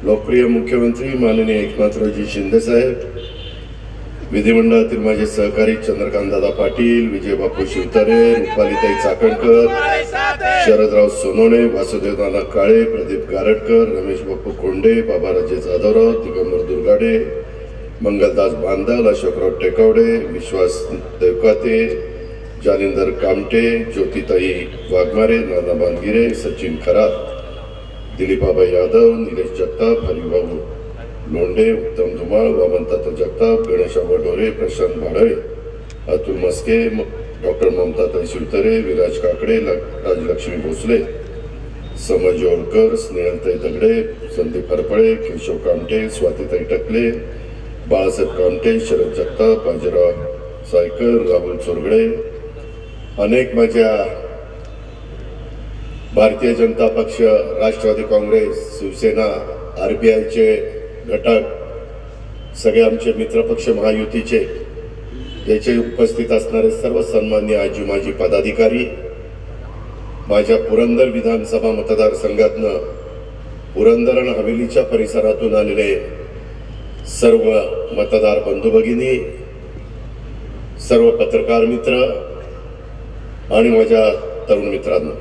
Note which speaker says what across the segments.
Speaker 1: लोकप्रिय मुख्यमंत्री माननीय एकनाथरावजी शिंदे साहेब, विधिमंडळातील माझे सहकारी चंद्रकांतदादा पाटील, विजयबापू शिवतारे, रुपालीताई चाकणकर, शरदराव सोनवणे, वासुदेवनाना काळे, प्रदीप गारटकर, रमेश बापू कोंडे, बाबाराजे जाधवराव, दिगंबर दुर्गाडे, मंगलदास बांदल, अशोकराव टेकवडे, विश्वास देवकाते, जालिंदर कामटे, ज्योतिताई वाघमारे, नाना बांगिरे, सचिन खरात, दिलीपाबा यादव, निलेश जगताप, हरिभाऊ लोंढे, उत्तम धुमाळ, वामनताता जगताप, गणेशा डोरे, प्रशांत भाडळे, अतुल मस्के, डॉक्टर ममताताई शिवतरे, विराज काकडे, राजलक्ष्मी भोसले, समज ओळकर, स्नेहलताई दगडे, संदीप हरपळे, केशव कामटे, स्वातीताई टकले, बाळासाहेब कामटे, शरद जगताप, बाजीराव सायकर, राहुल चोरगडे, अनेक माझ्या भारतीय जनता पक्ष, राष्ट्रवादी काँग्रेस, शिवसेना, आरपीआयचे घटक, सगळे आमचे मित्रपक्ष महायुतीचे, याचे उपस्थित असणारे सर्व सन्मान्य आजी माजी पदाधिकारी, माझ्या पुरंदर विधानसभा मतदारसंघातनं पुरंदर आणि हवेलीच्या परिसरातून आलेले सर्व मतदार बंधू भगिनी, सर्व पत्रकार मित्र आणि माझ्या तरुण मित्रांनो,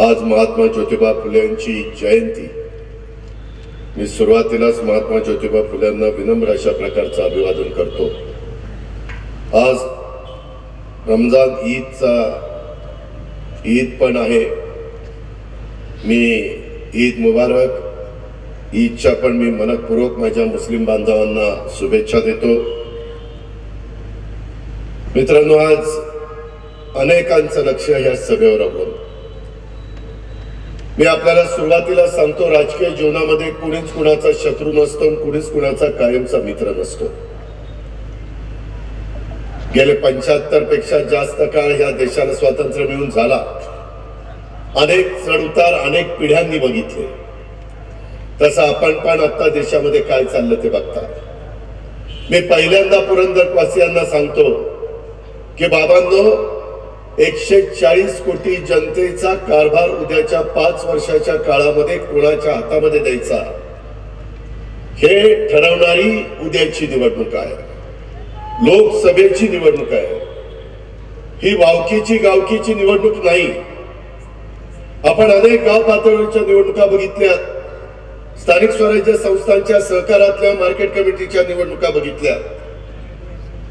Speaker 1: आज महात्मा ज्योतिबा फुले यांची जयंती. मी सुरुवातीलाच महात्मा ज्योतिबा फुल्यांना विनम्र अशा प्रकारचं अभिवादन करतो. आज रमजान ईद पण आहे. मी ईद मुबारक, ईदच्या पण मी मनपूर्वक माझ्या मुस्लिम बांधवांना शुभेच्छा देतो. मित्रांनो, आज अनेकांचं लक्ष या सभेवर अवलंबून. मी आपल्याला सुरुवातीला सांगतो, राजकीय जीवनामध्ये कुणीच कुणाचा शत्रू नसतो, कुणीच कुणाचा कायमचा मित्र नसतो. गेले 75 पेक्षा जास्त काळ या देशाला स्वातंत्र्य मिळून झाला. अनेक चढउतार अनेक पिढ्यांनी बघितले. तसं आपण पण आता देशामध्ये काय चाललं ते बघता. मी पहिल्यांदा पुरंदरवासियांना सांगतो की बाबांनो, 140 कोटी जनतेचा कारभार उद्याच्या 5 वर्षाच्या काळामध्ये कोणाच्या हातामध्ये द्यायचा, हे ठरवणारी उद्याची निवडणूक आहे. लोकसभेची निवडणूक आहे. ही वावकीची गावकीची निवडणूक नाही. आपण अनेक गाव पातळीवरच्या निवडणुका बघितल्या, स्थानिक स्वराज्य संस्थांच्या सहकारातल्या मार्केट कमिटीच्या निवडणुका बघितल्या.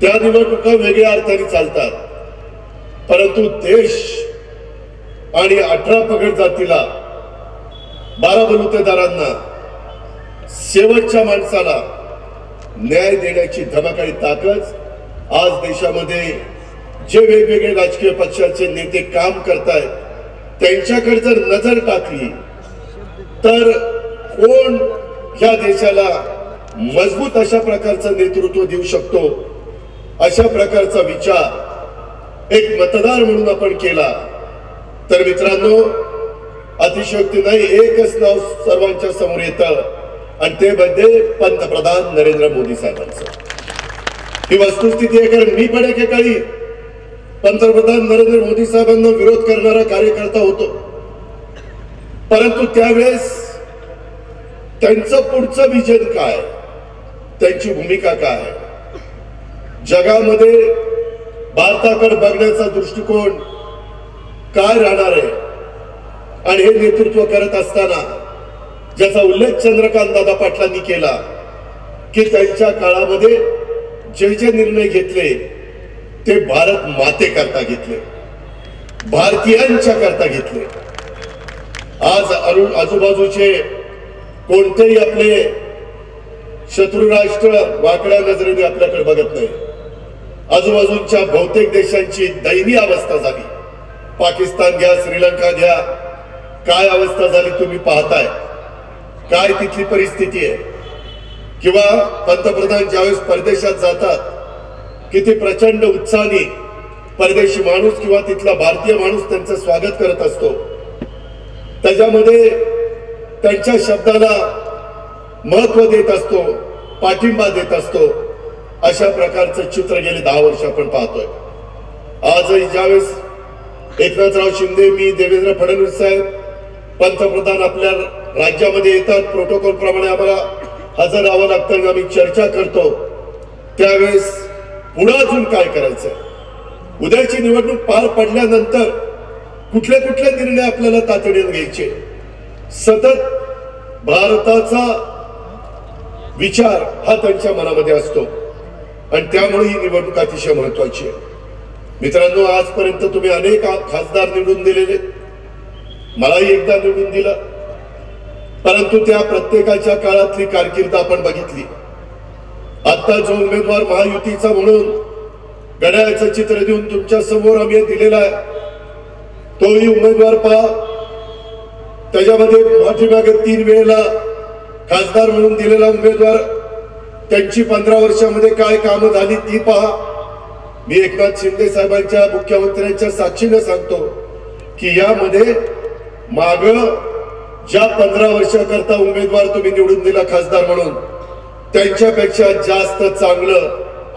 Speaker 1: त्या निवडणुका वेगळ्या अर्थाने चालतात, परंतु देश आणि 18 पगड जातीला, 12 बलुतेदारांना, शेवटच्या माणसाला न्याय देण्याची धमकाळी ताकद आज देशामध्ये जे वेगवेगळे राजकीय पक्षाचे नेते काम करतायत, त्यांच्याकडे जर नजर टाकली तर कोण ह्या देशाला मजबूत अशा प्रकारचं नेतृत्व देऊ शकतो, अशा प्रकारचा विचार एक मतदार म्हणून आपण केला तर मित्रांनो, अतिशयोक्ती नाही, एकच नाव सर्वांच्या समोर येतं आणि ते म्हणजे पंतप्रधान नरेंद्र मोदी साहेबांचं. ही वस्तुस्थिती आहे. कारण मी पण एकेकाळी पंतप्रधान नरेंद्र मोदी साहेबांना विरोध करणारा कार्यकर्ता होतो, परंतु त्यावेळेस त्यांचं पुढचं विजन काय, त्यांची भूमिका काय, जगामध्ये भारताकडे बघण्याचा दृष्टिकोन काय राहणार आहे, आणि हे नेतृत्व करत असताना ज्याचा उल्लेख चंद्रकांतदादा पाटलांनी केला की त्यांच्या काळामध्ये जे जे निर्णय घेतले ते भारत माते करता घेतले, भारतीयांच्या करता घेतले. आज आजूबाजूचे कोणतेही आपले शत्रू राष्ट्र वाकड्या नजरेने आपल्याकडे बघत नाही. आजूबाजूच्या बहुतेक देशांची दयनीय अवस्था झाली. पाकिस्तान घ्या, श्रीलंका घ्या, काय अवस्था झाली तुम्ही पाहताय. काय तिथली परिस्थिती आहे. किंवा पंतप्रधान ज्यावेळेस परदेशात जातात, किती प्रचंड उत्साहाने परदेशी माणूस किंवा तिथला भारतीय माणूस त्यांचं स्वागत करत असतो. त्याच्यामध्ये त्यांच्या शब्दाला महत्व देत असतो, पाठिंबा देत असतो. अशा प्रकारचं चित्र गेले 10 वर्ष आपण पाहतोय. आजही ज्यावेळेस एकनाथराव शिंदे, मी, देवेंद्र फडणवीस साहेब पंतप्रधान आपल्या राज्यामध्ये येतात, प्रोटोकॉल प्रमाणे आम्हाला हजर राहावं लागतं, आम्ही चर्चा करतो. त्यावेळेस पुढे अजून काय करायचं, उद्याची निवडणूक पार पडल्यानंतर कुठले कुठले निर्णय आपल्याला तातडीने घ्यायचे, सतत भारताचा विचार हा त्यांच्या मनामध्ये असतो आणि त्यामुळे ही निवडणूक अतिशय महत्वाची आहे. मित्रांनो, आजपर्यंत तुम्ही अनेक खासदार निवडून दिलेले, मलाही एकदा निवडून दिलं, परंतु त्या प्रत्येकाच्या काळातली कारकीर्द आपण बघितली. आता जो उमेदवार महायुतीचा म्हणून घड्याळाचं चित्र देऊन तुमच्या समोर आम्ही दिलेला आहे, तोही उमेदवार पहा. त्याच्यामध्ये पाठीमागे 3 वेळेला खासदार म्हणून दिलेला उमेदवार, त्यांची 15 वर्षामध्ये काय कामं झाली ती पहा. मी एकनाथ शिंदे साहेबांच्या, मुख्यमंत्र्यांच्या साक्षीने सांगतो की यामध्ये माग ज्या 15 वर्षाकरता उमेदवार तुम्ही निवडून दिला खासदार म्हणून, त्यांच्यापेक्षा जास्त चांगलं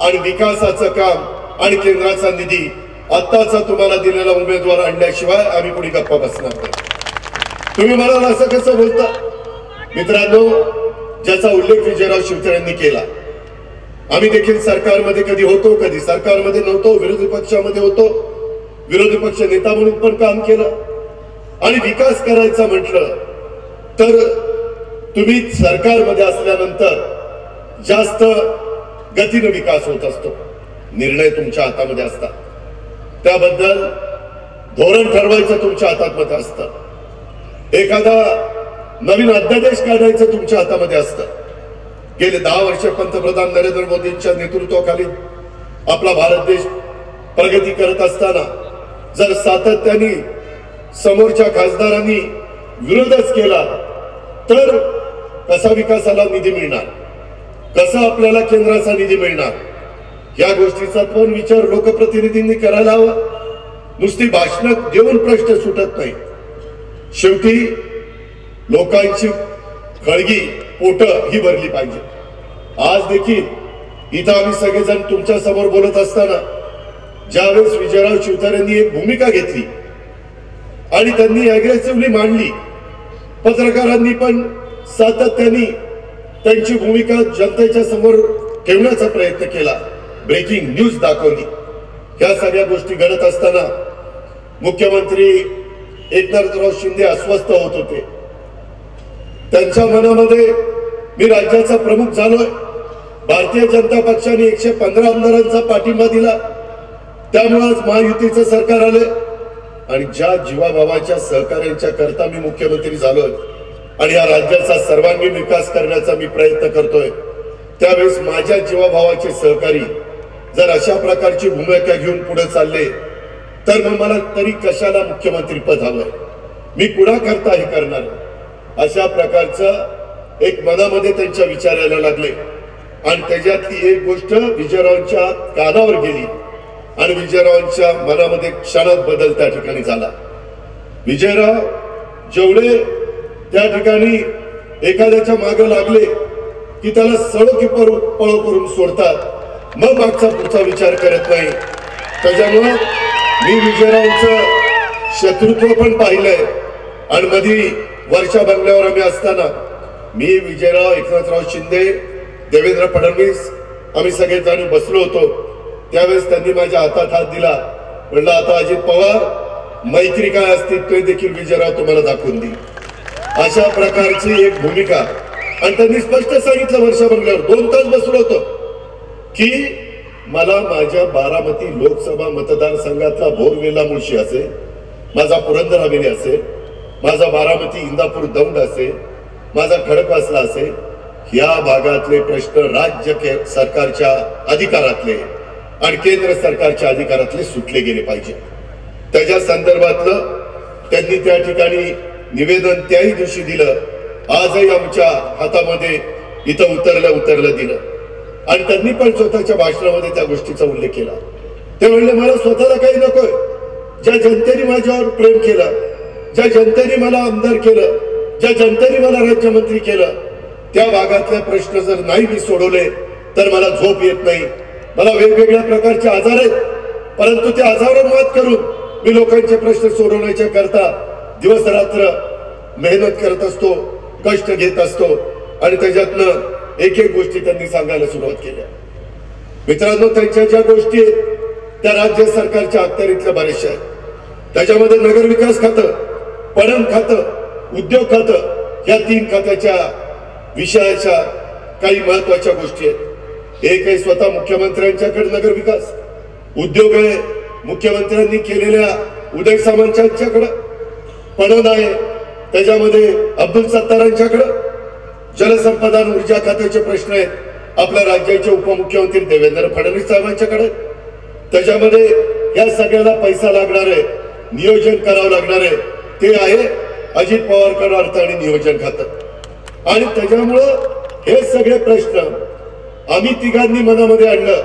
Speaker 1: आणि विकासाचं काम आणि केंद्राचा निधी आत्ताचा तुम्हाला दिलेला उमेदवार आणल्याशिवाय आम्ही पुढे गप्पा बसणार नाही. तुम्ही म्हणाल असं कसं बोलता? मित्रांनो, ज्याचा उल्लेख विजयराव शिवतरेंनी केला, आम्ही देखील सरकारमध्ये कधी होतो, कधी सरकारमध्ये नव्हतो, विरोधी पक्षामध्ये होतो, विरोधी पक्ष नेता म्हणून पण काम केलं. आणि विकास करायचा म्हटलं तर तुम्ही सरकारमध्ये असल्यानंतर जास्त गतीने विकास होत असतो, निर्णय तुमच्या हातामध्ये असतात, त्याबद्दल धोरण ठरवायचं तुमच्या हातामध्ये असतं, एखादा नवीन अध्यादेश काढायचं तुमच्या हातामध्ये असतं. गेले 10 वर्ष पंतप्रधान नरेंद्र मोदींच्या नेतृत्वाखाली आपला भारत देश प्रगती करत असताना जर सातत्याने समोरच्या खासदारांनी विरोधच केला तर कसा विकासाला निधी मिळणार, कसा आपल्याला केंद्राचा निधी मिळणार, या गोष्टीचा पण विचार लोकप्रतिनिधींनी करायला हवा. नुसती भाषण देऊन प्रश्न सुटत नाही. शेवटी लोकांची खळगी पोट ही भरली पाहिजे. आज देखील इथं आम्ही सगळेजण तुमच्या समोर बोलत असताना ज्यावेळेस विजयराव शिवतरेंनी एक भूमिका घेतली आणि त्यांनी अग्रेसिव्हली मांडली, पत्रकारांनी पण सातत्याने त्यांची भूमिका जनतेच्या समोर ठेवण्याचा प्रयत्न केला, ब्रेकिंग न्यूज दाखवली. या सगळ्या गोष्टी घडत असताना मुख्यमंत्री एकनाथराव शिंदे अस्वस्थ होत होते. त्यांच्या मनामध्ये मी राज्याचा प्रमुख झालोय, भारतीय जनता पक्षाने 115 आमदारांचा पाठिंबा दिला, त्यामुळे आज महायुतीचं सरकार आले आणि ज्या जीवाभावाच्या सहकार्यांच्या करता मी मुख्यमंत्री झालोय आणि या राज्याचा सर्वांगीण विकास करण्याचा मी प्रयत्न करतोय, त्यावेळेस माझ्या जीवाभावाचे सहकारी जर अशा प्रकारची भूमिका घेऊन पुढे चालले तर मग मला तरी कशाला मुख्यमंत्री पद हवंय, मी कुणाकरता हे करणार, अशा प्रकारचं एक मनामध्ये त्यांच्या विचार यायला लागले. आणि त्याच्यातली एक गोष्ट विजयरावांच्या कानावर गेली आणि विजयरावांच्या मनामध्ये क्षणात बदल त्या ठिकाणी झाला. विजयराव जेवढे त्या ठिकाणी एखाद्याच्या मागे लागले की त्याला सळो की पळो करून सोडतात, मग मागचा पुढचा विचार करत नाही. त्याच्यामुळं मी विजयरावांचं शत्रुत्व पण पाहिलंय. आणि मध्ये वर्षा बंगल्यावर आम्ही असताना मी, विजयराव, एकनाथराव शिंदे, देवेंद्र फडणवीस आम्ही सगळेजण बसलो होतो. त्यावेळेस त्यांनी माझ्या हातात हात दिला, म्हणलं आता अजित पवार मैत्री काय असते ते देखील विजयराव तुम्हाला दाखवून देईल. अशा प्रकारची एक भूमिका. आणि त्यांनी स्पष्ट सांगितलं वर्षा बंगल्यावर 2 तास बसलो होतो की मला माझ्या बारामती लोकसभा मतदारसंघातला बोरवेला मुळशी असेल, माझा पुरंदर हवेली असेल, माझा बारामती इंदापूर दौंड असेल, माझा खडकवासला असेल, या भागातले प्रश्न राज्य सरकारच्या अधिकारातले आणि केंद्र सरकारच्या अधिकारातले सुटले गेले पाहिजे. त्याच्या संदर्भातलं त्यांनी त्या ठिकाणी निवेदन त्याही दिवशी दिलं, आजही आमच्या हातामध्ये इथं उतरलं दिलं. आणि त्यांनी पण स्वतःच्या भाषणामध्ये त्या गोष्टीचा उल्लेख केला. ते म्हणले मला स्वतःला काही नकोय, ज्या जनतेने माझ्यावर प्रेम केलं, ज्या जनतेने मला आमदार केलं, ज्या जनतेने मला राज्यमंत्री केलं, त्या भागातले प्रश्न जर नाही मी सोडवले तर मला झोप येत नाही. मला वेगवेगळ्या प्रकारचे आजार आहेत, परंतु त्या आजारावर मात करून मी लोकांचे प्रश्न सोडवण्याच्या करता दिवस रात्र मेहनत करत असतो, कष्ट घेत असतो आणि त्याच्यातनं एक एक गोष्टी त्यांनी सांगायला सुरुवात केल्या. मित्रांनो, त्यांच्या ज्या गोष्टी आहेत त्या राज्य सरकारच्या अखत्यारीतल्या बऱ्याचशा आहेत. त्याच्यामध्ये नगरविकास खातं, पणन खातं, उद्योग खातं या 3 खात्याच्या विषयाच्या काही महत्वाच्या गोष्टी आहेत. एक आहे स्वतः मुख्यमंत्र्यांच्याकडे नगरविकास, उद्योग आहे मुख्यमंत्र्यांनी केलेल्या उदय सामंतांच्याकडे, पणन आहे त्याच्यामध्ये अब्दुल सत्तारांच्याकडे, जलसंपदा आणि ऊर्जा खात्याचे प्रश्न आहेत आपल्या राज्याचे उपमुख्यमंत्री देवेंद्र फडणवीस साहेबांच्याकडे. त्याच्यामध्ये या सगळ्याला पैसा लागणार आहे, नियोजन करावं लागणार आहे, ते आहे अजित पवारकडे अर्थ आणि नियोजन खातं. आणि त्याच्यामुळं हे सगळे प्रश्न आम्ही तिघांनी मनामध्ये आणलं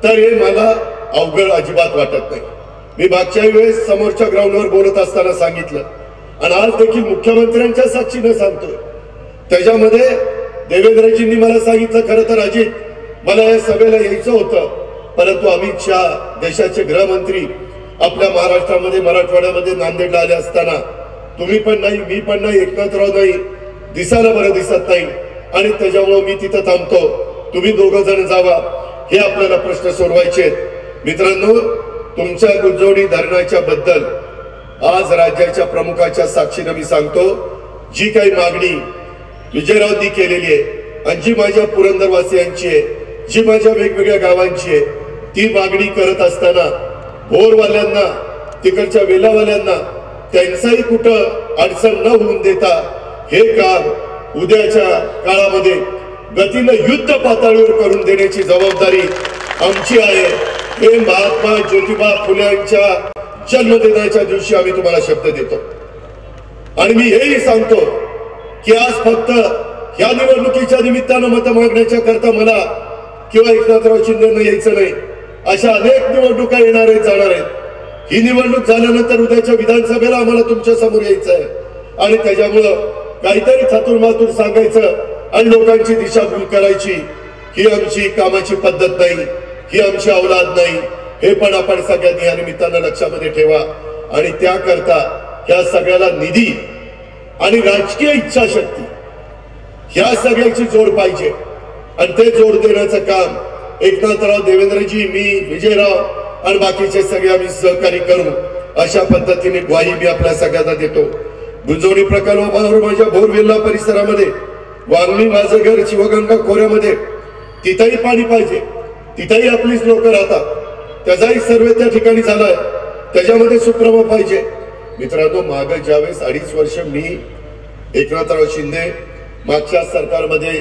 Speaker 1: तर हे मला अवघड अजिबात वाटत नाही. मी मागच्या वेळेस समोरच्या ग्राउंडवर बोलत असताना सांगितलं आणि आज देखील मुख्यमंत्र्यांच्या साक्षीने सांगतोय. त्याच्यामध्ये देवेंद्रजींनी मला सांगितलं, खरं तर अजित मला या सभेला यायचं होतं, परंतु अमित शहा देशाचे गृहमंत्री आपल्या महाराष्ट्रामध्ये मराठवाड्यामध्ये नांदेडला आले असताना तुम्ही पण नाही, मी पण नाही, एकनाथराव नाही, दिसायला बरं दिसत नाही आणि त्याच्यामुळे मी तिथं थांबतो, तुम्ही दोघं जण जावा, हे आपल्याला प्रश्न सोडवायचे आहेत. मित्रांनो, तुमच्या गुंजवणी धरणाच्या बद्दल आज राज्याच्या प्रमुखाच्या साक्षीने मी सांगतो, जी काही मागणी विजयरावनी केलेली आहे आणि जी माझ्या पुरंदरवासियांची आहे, जी माझ्या वेगवेगळ्या गावांची आहे, ती मागणी करत असताना भोरवाल्यांना, तिकडच्या वेलावाल्यांना त्यांचाही कुठं अडचण न होऊन देता हे काम उद्याच्या काळामध्ये गतीनं युद्ध पातळीवर करून देण्याची जबाबदारी आमची आहे. हे महात्मा ज्योतिबा फुलेंच्या जन्मदिनाच्या दिवशी आम्ही तुम्हाला शब्द देतो. आणि मी हेही सांगतो की आज फक्त या निवडणुकीच्या निमित्तानं मत मागण्याच्या करता मला किंवा एकनाथराव शिंदेंना यायचं नाही. अशा अनेक निवडणुका येणार आहेत, जाणार आहेत. ही निवडणूक झाल्यानंतर उद्याच्या विधानसभेला आम्हाला तुमच्या समोर यायचं आहे आणि त्याच्यामुळं काहीतरी थातूर मातूर सांगायचं आणि लोकांची दिशाभूल करायची ही आमची कामाची पद्धत नाही, ही आमची अवलाद नाही. हे पण आपण सगळ्यांनी या निमित्तानं लक्षामध्ये ठेवा. आणि त्याकरता ह्या सगळ्याला निधी आणि राजकीय इच्छाशक्ती ह्या सगळ्याची जोड पाहिजे आणि ते जोड देण्याचं काम एकनाथराव, देवेंद्रजी, मी, विजयराव आणि बाकीचे सगळे आम्ही सहकारी करू अशा पद्धतीने ग्वाही मी आपल्या सगळ्यांना देतो. गुंजवणी प्रकल्पावर माझ्या भोरवेल्ला परिसरामध्ये, वांगणी, माझं घर, शिवगंगा खोऱ्यामध्ये तिथंही पाणी पाहिजे, तिथंही आपलीच लोक राहतात, त्याचाही सर्वे त्या ठिकाणी झालाय, त्याच्यामध्ये सुप्रभा पाहिजे. मित्रांनो, मागे ज्यावेळेस 2.5 वर्ष मी एकनाथराव शिंदे मागच्या सरकारमध्ये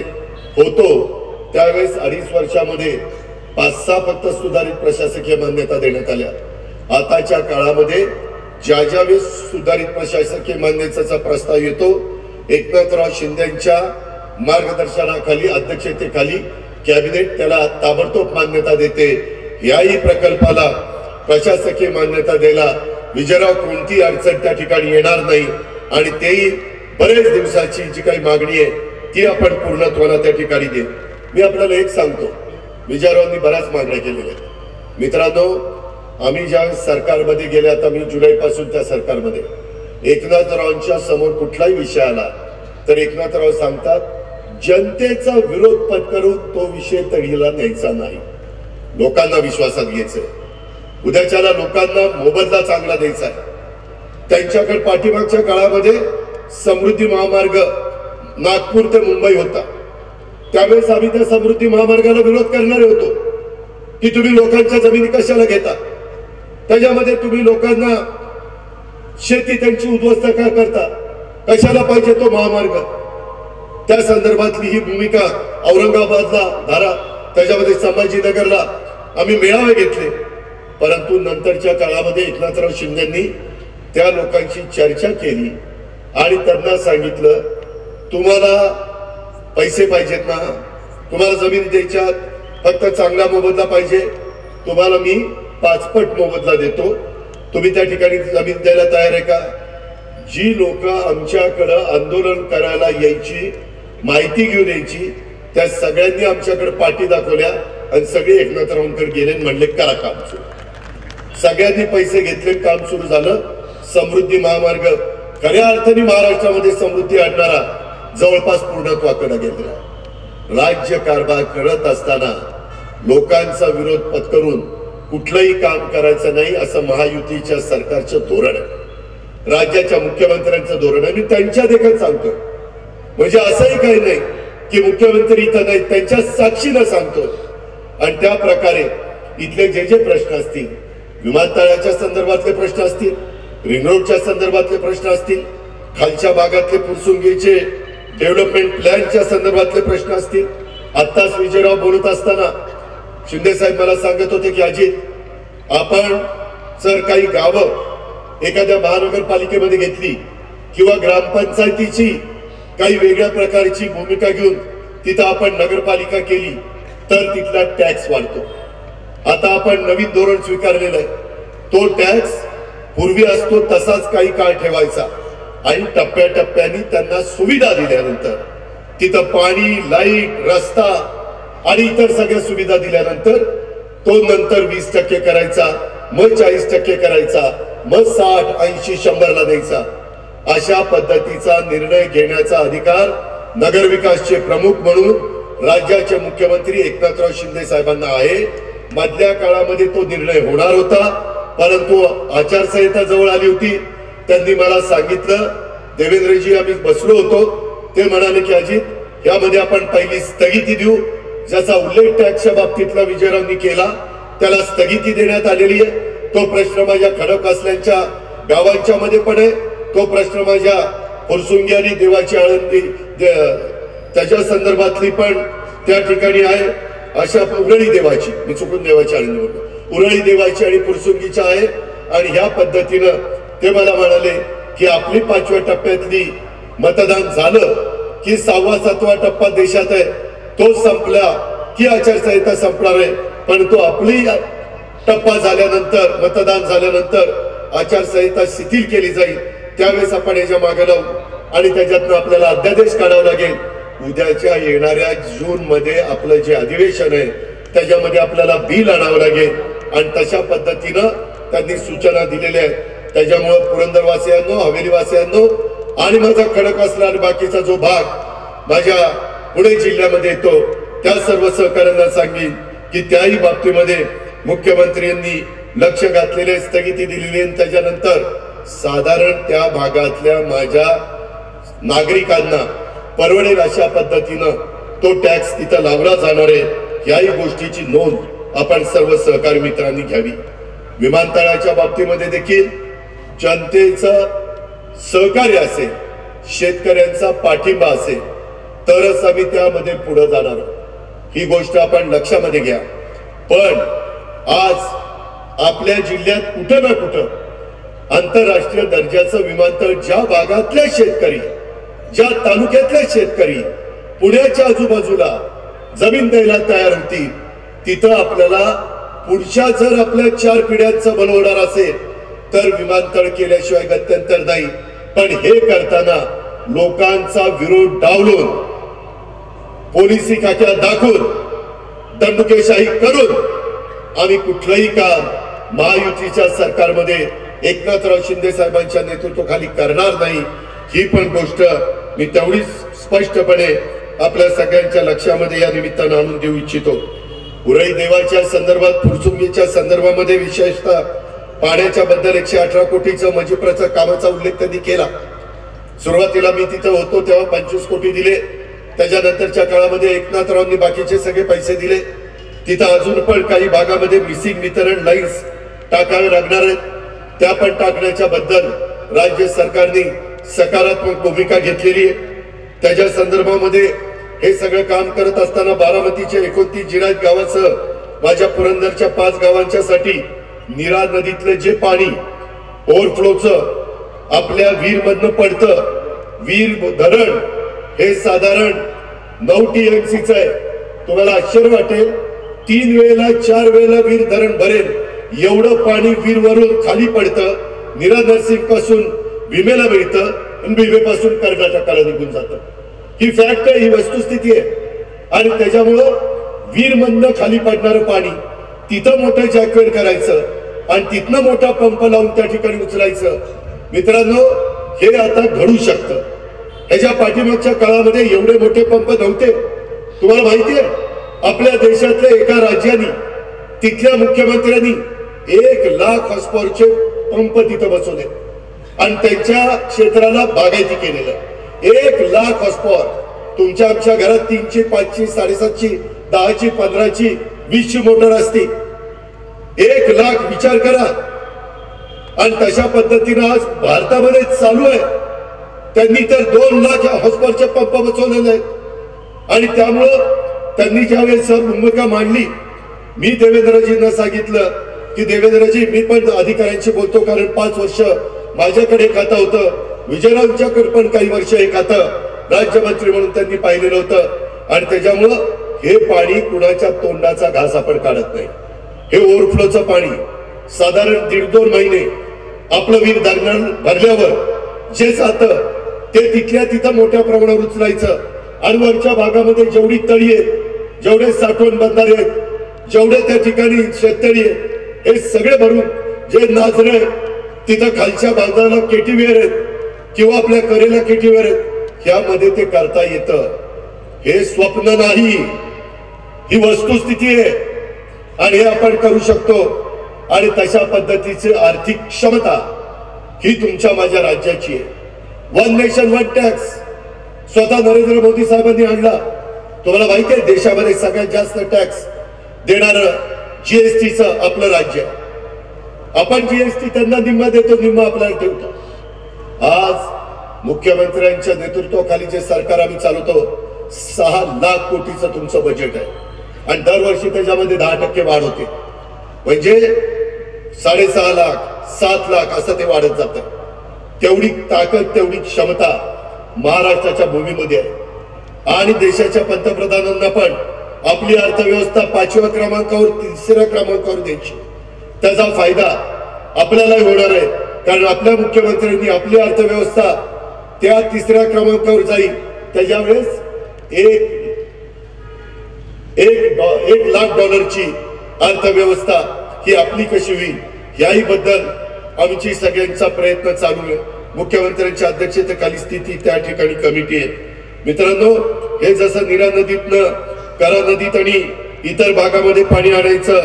Speaker 1: होतो त्यावेळेस 2.5 वर्षामध्ये 5-6 फक्त सुधारित प्रशासकीय मान्यता देण्यात आल्या. आताच्या काळामध्ये ज्या ज्यावेळेस सुधारित प्रशासकीय मान्यतेचा प्रस्ताव येतो, एकनाथराव शिंदेच्या मार्गदर्शनाखाली, अध्यक्षतेखाली कॅबिनेट त्याला ताबडतोब मान्यता देते. याही प्रकल्पाला प्रशासकीय मान्यता द्यायला विजयराव कोणती अडचण त्या ठिकाणी येणार नाही आणि तेही बरेच दिवसाची जी काही मागणी आहे ती आपण पूर्णत्वाला त्या ठिकाणी देऊ. मी आपल्याला एक सांगतो, विजयरावांनी बऱ्याच मागण्या केलेल्या आहेत. मित्रांनो, आम्ही ज्या सरकारमध्ये गेले, आता मी जुलैपासून त्या सरकारमध्ये, एकनाथरावांच्या समोर कुठलाही विषय आला तर एकनाथराव सांगतात, जनतेचा विरोध पत्करून तो विषय तडीला न्यायचा नाही, लोकांना विश्वासात घ्यायचंय, उद्याच्याला लोकांना मोबदला चांगला द्यायचा आहे. त्यांच्याकडे पाठीमागच्या काळामध्ये समृद्धी महामार्ग नागपूर ते मुंबई होता, त्यावेळेस आम्ही त्या समृद्धी महामार्गाला विरोध करणारे होतो की तुम्ही लोकांच्या जमिनी कशाला घेता, त्याच्यामध्ये तुम्ही लोकांना शेती त्यांची उद्ध्वस्त का करता, कशाला पाहिजे तो महामार्ग. त्या संदर्भातली ही भूमिका औरंगाबादला, धारा, त्याच्यामध्ये संभाजीनगरला आम्ही मेळावे घेतले. परंतु नंतरच्या काळामध्ये एकनाथराव शिंदेंनी त्या लोकांची चर्चा केली आणि त्यांना सांगितलं, तुम्हाला पैसे पाहिजेत ना, तुम्हाला जमीन द्यायच्यात, फक्त चांगला मोबदला पाहिजे, तुम्हाला मी 5 पट मोबदला देतो, तुम्ही त्या ठिकाणी जमीन द्यायला तयार आहे का. जी लोक आमच्याकडं आंदोलन करायला यायची, माहिती घेऊन यायची, त्या सगळ्यांनी आमच्याकडे पाठी दाखवल्या आणि सगळे एकनाथरावांकडे गेले आणि म्हणले करा काम सुरू. सगळ्यांनी पैसे घेतले, काम सुरू झालं. समृद्धी महामार्ग खऱ्या अर्थाने महाराष्ट्रामध्ये समृद्धी आणणारा जवळपास पूर्णत्वाकडे गेलेला. राज्य कारभार करत असताना लोकांचा विरोध पत्करून कुठलंही काम करायचं नाही असं महायुतीच्या सरकारचं धोरण आहे. राज्याच्या मुख्यमंत्र्यांचं धोरण आहे. मी त्यांच्या देखत सांगतो, म्हणजे असंही काही नाही की मुख्यमंत्री इथं नाही, त्यांच्या साक्षीनं सांगतो. आणि त्या प्रकारे इथले जे जे प्रश्न असतील, विमानतळाच्या संदर्भातले प्रश्न असतील, रिंग रोडच्या संदर्भातले प्रश्न असतील, खालच्या भागातले फुरसुंगीचे डेव्हलपमेंट प्लॅनच्या संदर्भातले प्रश्न असतील. आत्ताच विजयराव बोलत असताना शिंदे साहेब मला सांगत होते की अजित, आपण जर काही गावं एखाद्या महानगरपालिकेमध्ये घेतली किंवा ग्रामपंचायतीची काही वेगळ्या प्रकारची भूमिका घेऊन तिथं आपण नगरपालिका केली तर तिथला टॅक्स वाढतो. आता आपण नवीन धोरण स्वीकारलेलं आहे. तो टॅक्स पूर्वी असतो तसाच काही काळ ठेवायचा आणि टप्प्याटप्प्याने त्यांना सुविधा दिल्यानंतर तिथं पाणी, लाईट, रस्ता आणि इतर सगळ्या सुविधा दिल्यानंतर तो नंतर 20% करायचा, मग 40% करायचा, मग 60, 80, 100ला द्यायचा. अशा पद्धतीचा निर्णय घेण्याचा अधिकार नगरविकासचे प्रमुख म्हणून राज्याचे मुख्यमंत्री एकनाथराव शिंदे साहेबांना आहे. मधल्या काळामध्ये तो निर्णय होणार होता, परंतु आचारसंहिता जवळ आली होती. त्यांनी मला सांगितलं, देवेंद्रजी आम्ही बसलो होतो, ते म्हणाले की अजित यामध्ये आपण पहिली स्थगिती देऊ. ज्याचा उल्लेख टॅक्सच्या बाबतीतला विजयरावांनी केला त्याला स्थगिती देण्यात आलेली आहे. तो प्रश्न माझ्या खडकवासल्यांच्या गावांच्या मध्ये पण आहे. तो प्रश्न माझ्या फुरसुंगी आणि देवाची आळंदी त्याच्या संदर्भातली पण त्या ठिकाणी आहे. अशा उरळी देवाची, मी चुकून देवाची आळंदी बोलतो, उरळी देवाची आणि फुरसुंगीच्या आहे. आणि ह्या पद्धतीनं ते मला म्हणाले की आपली 5व्या टप्प्यातली मतदान झालं की 6वा 7वा टप्पा देशात आहे, तो संपला की आचारसंहिता संपणार आहे. पण तो आपली टप्पा झाल्यानंतर, मतदान झाल्यानंतर आचारसंहिता शिथिल केली जाईल. त्यावेळेस आपण याच्या मागे लावू आणि त्याच्यातनं आपल्याला अध्यादेश काढावा लागेल. उद्याच्या येणाऱ्या जून मध्ये आपलं जे अधिवेशन आहे त्याच्यामध्ये आपल्याला बिल आणावं लागेल आणि तशा पद्धतीनं त्यांनी सूचना दिलेल्या आहेत. त्याच्यामुळं पुरंदरवासियांनो, हवेलीवासियांनो आणि माझा खडकवासला आणि बाकीचा जो भाग माझ्या पुणे जिल्ह्यामध्ये येतो त्या सर्व सहकाऱ्यांना सांगेन की त्याही बाबतीमध्ये मुख्यमंत्र्यांनी लक्ष घातलेले, स्थगिती दिलेली आणि त्याच्यानंतर साधारण त्या भागातल्या माझ्या नागरिकांना परवडेल अशा पद्धतीनं तो टॅक्स तिथं लावला जाणार आहे. याही गोष्टीची नोंद आपण सर्व सहकारी मित्रांनी घ्यावी. विमानतळाच्या बाबतीमध्ये देखील जनतेचं सहकार्य असेल, शेतकऱ्यांचा पाठिंबा असेल तरच आम्ही त्यामध्ये पुढे जाणार. ही गोष्ट आपण लक्षामध्ये घ्या. पण आज आपल्या जिल्ह्यात कुठं ना कुठं आंतरराष्ट्रीय दर्जाचं विमानतळ ज्या भागातले शेतकरी, ज्या तालुक्यातले शेतकरी पुण्याच्या आजूबाजूला जमीन द्यायला तयार होती, तिथं आपल्याला पुढच्या जर आपल्या 4 पिढ्यांचं भलं होणार असेल तर विमानतळ केल्याशिवाय गत्यंतर नाही. पण हे करताना लोकांचा विरोध डावलून, पोलिसी खात्यात दाखवून, दंडुकेशाही करून आम्ही कुठलंही काम महायुतीच्या सरकारमध्ये एकनाथराव शिंदे साहेबांच्या नेतृत्वाखाली करणार नाही. ही पण गोष्ट मी तेवढीच स्पष्टपणे आपल्या सगळ्यांच्या लक्षामध्ये या निमित्तानं आणून देऊ इच्छितो. उरळी देवाच्या संदर्भात, फुरसुंगीच्या संदर्भामध्ये विशेषतः पाण्याच्या बद्दल 118 कोटीचं मजिप्रचं कामाचा उल्लेख त्यांनी केला. सुरुवातीला मी तिथं होतो तेव्हा 25 कोटी दिले. त्याच्यानंतरच्या काळामध्ये एकनाथरावांनी बाकीचे सगळे पैसे दिले. तिथं अजून पण काही भागामध्ये मिसिंग वितरण लाईन्स टाकावे लागणार आहेत. त्या पण टाकण्याच्या बद्दल राज्य सरकारने सकारात्मक भूमिका घेतलेली आहे. त्याच्या संदर्भामध्ये हे सगळं काम करत असताना बारामतीच्या 29 जिरायत गावासह माझ्या पुरंदरच्या 5 गावांच्या साठी नीरा नदीतलं जे पाणी ओव्हरफ्लोचं आपल्या वीर मधनं पडतं, वीर धरण हे साधारण 9 TMCच आहे. तुम्हाला आश्चर्य वाटेल, 3 वेळेला 4 वेळेला वीर धरण भरेल एवढं पाणी वीरवरून खाली पडतं. नीरा नरसिंग पासून भीमेला मिळतं आणि भीमेपासून कर्नाटकाला निघून जातं. ही फॅक्ट आहे, ही वस्तुस्थिती आहे. आणि त्याच्यामुळं वीर मधनं खाली पडणारं पाणी तिथं मोठं जॅकवेट करायचं आणि तिथनं मोठा पंप लावून त्या ठिकाणी उचलायचं. मित्रांनो, हे आता घडू शकतं. ह्याच्या पाठीमागच्या काळामध्ये एवढे मोठे पंप नव्हते. तुम्हाला माहितीये आपल्या देशातल्या एका राज्याने तिथल्या मुख्यमंत्र्यांनी 1,00,000 हॉर्सपॉवरचे पंप तिथं बसवले आणि त्यांच्या क्षेत्राला बागायती केलेलं. 1,00,000 हॉर्सपॉवर. तुमच्या आमच्या घरात 3ची 5ची 7.5ची 10ची 15ची 20ची मोटर असती. 1,00,000 विचार करा. आणि तशा पद्धतीनं आज भारतामध्ये चालू आहे. त्यांनी तर 2,00,000 हॉर्सपॉवरचे पंप बसवलेले आहेत आणि त्यामुळं त्यांनी ज्यावेळेस भूमिका मांडली, मी देवेंद्रजींना सांगितलं की देवेंद्रजी मी पण अधिकाऱ्यांशी बोलतो, कारण 5 वर्ष माझ्याकडे खातं होतं, विजयरावांच्याकडे पण काही वर्ष हे खातं राज्यमंत्री म्हणून त्यांनी पाहिलेलं होतं आणि त्याच्यामुळं हे पाणी कुणाच्या तोंडाचा घास आपण काढत नाही. हे ओव्हरफ्लोचं पाणी साधारण 1.5-2 महिने आपलं वीर धरण भरल्यावर जे जातं ते तिथल्या तिथं मोठ्या प्रमाणावर उचलायचं आणि वरच्या भागामध्ये जेवढी तळी आहेत, जेवढे साठवण बंधारे आहेत, जेवढे त्या ठिकाणी शेततळी आहेत, हे सगळे भरून जे नाजरे तिथं खालच्या बाजाराला केटीवेअर आहेत किंवा आपल्या करेला केटीवेअर आहेत, ह्यामध्ये ते करता येतं. हे स्वप्न नाही, ही वस्तुस्थिती आहे आणि हे आपण करू शकतो. आणि तशा पद्धतीची आर्थिक क्षमता ही तुमच्या माझ्या राज्याची आहे. 1 नेशन 1 टॅक्स स्वतः नरेंद्र मोदी साहेबांनी आणला. तुम्हाला माहिती आहे देशामध्ये सगळ्यात जास्त टॅक्स देणारं जीएसटीचं आपलं राज्य. आपण जीएसटी त्यांना निम्मा देतो, निम्मा आपल्याला ठेवतो. आज मुख्यमंत्र्यांच्या नेतृत्वाखाली जे सरकार आम्ही चालवतो 6 लाख कोटीचं तुमचं बजेट आहे आणि दरवर्षी त्याच्यामध्ये 10% वाढ होते. म्हणजे 6.5 लाख 7 लाख असं ते वाढत जातं. तेवढी ताकद तेवढी क्षमता महाराष्ट्राच्या भूमीमध्ये आहे आणि देशाच्या पंतप्रधानांना पण आपली अर्थव्यवस्था 5व्या क्रमांकावर 3ऱ्या क्रमांकावर द्यायची. त्याचा फायदा आपल्यालाही होणार आहे, कारण आपल्या मुख्यमंत्र्यांनी आपली अर्थव्यवस्था त्या 3ऱ्या क्रमांकावर जाईल. त्याच्या वेळेस $1 लाख अर्थव्यवस्था ही आपली कशी होईल याही बद्दल आमची सगळ्यांचा प्रयत्न चालू आहे. मुख्यमंत्र्यांच्या अध्यक्षतेखाली स्थिती त्या ठिकाणी कमिटी आहे. मित्रांनो, हे जसं नीरा नदीतनं करा नदीत आणि इतर भागामध्ये पाणी आणायचं